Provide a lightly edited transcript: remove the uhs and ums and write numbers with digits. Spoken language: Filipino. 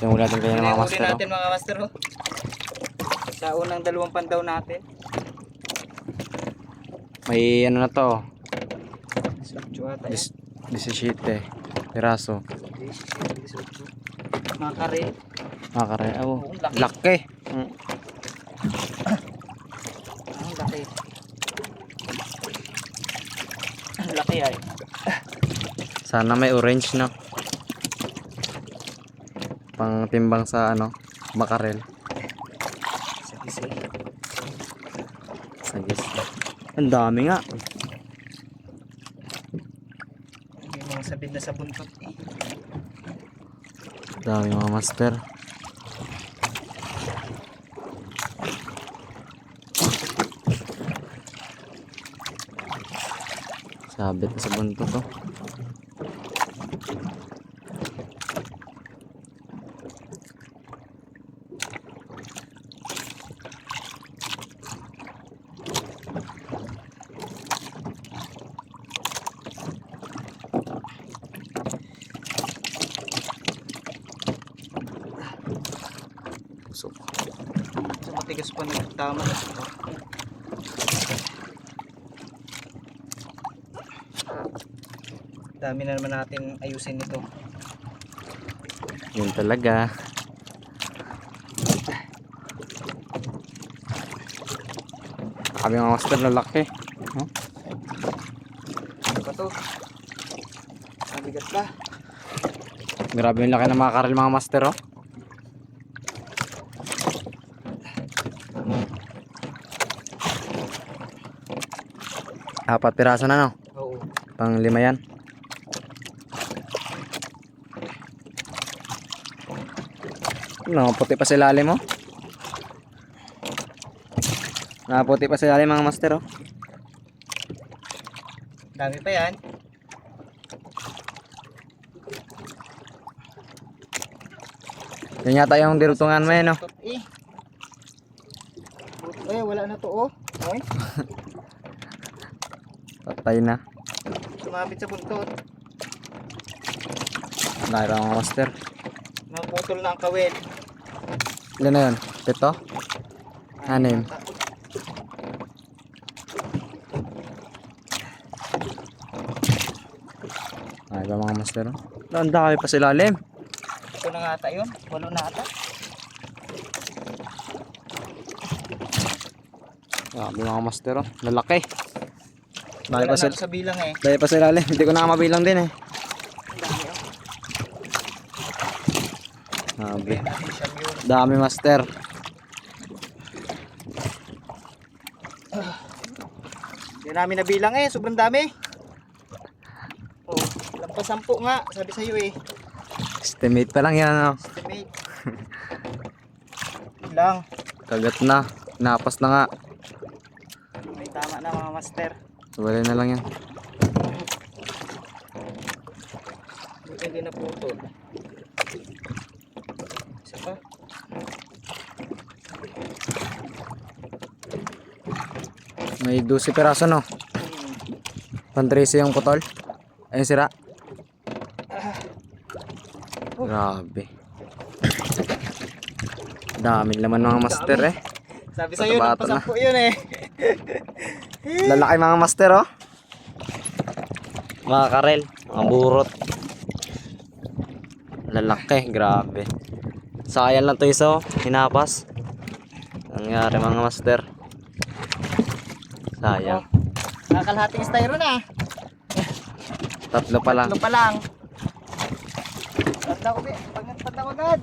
Yung huli natin kayo ng mga Huli master. natin mga master. Oh. Sa unang 2 pandaw natin. May ano na to. 18 ata yan. 17 piraso. Mga kare. Makakare. Oh, Oo, laki. laki. Ang laki. Ang laki ay. Sana may orange na. Pang timbang sa ano, makarel. Sagis. Ang dami nga. May mga sabid na sa buntot eh. Dami mga master. Sabit na sa buntot to. Pusok. So matigas pa nagtama. Dami na naman natin ayusin ito. Yun talaga. Kami mga master na laki. Huh? Ano ba to? Mabigat pa. Grabe yung laki ng mga karel mga master oh. Apat piraso na no? Oo. Pang 5 yan. No, puti pa sa ilalim mo. Puti pa sa ilalim mga master oh. Dami pa yan. Yan yata yung dirutungan mo yun oh. Eh, wala na to oh. Oy. Patay na. Sumabit sa buntot. Naira mga master. Naputol na ang kawil. Ilan na yun? 7? 6. Ay ba mga master oh. Ang dami pa sa ilalim. Ito na nga ata yun. 8 na ata. Grabe mga master oh. Lalaki. Dami Wala pa sa, na sa bilang eh. dami pa sa ilalim. Hindi ko na mabilang din eh. Grabe. Dami master. Hindi namin nabilang eh. Sobrang dami. Oh, lampas 10 nga. Sabi sa'yo eh. Estimate pa lang yan ano. Estimate. Lang. Kagat na. Napas na nga. May tama na mga master. Wala na lang yan. Buti hindi na putol. Isa pa. May 12 piraso no. Pan-13 yung putol. Ayun sira. Grabe. Dami laman mga master eh. Sabi sa'yo, Bata-bata lampas 10 yun eh. Lalaki mga master oh. Mga karel, mga burot. Lalaki, grabe. Sayang lang to isa oh, hinapas. Nangyari mga master. Sayang. Nakakalahating styro na. 3 pa lang. 3 pa lang. Tanda ko agad.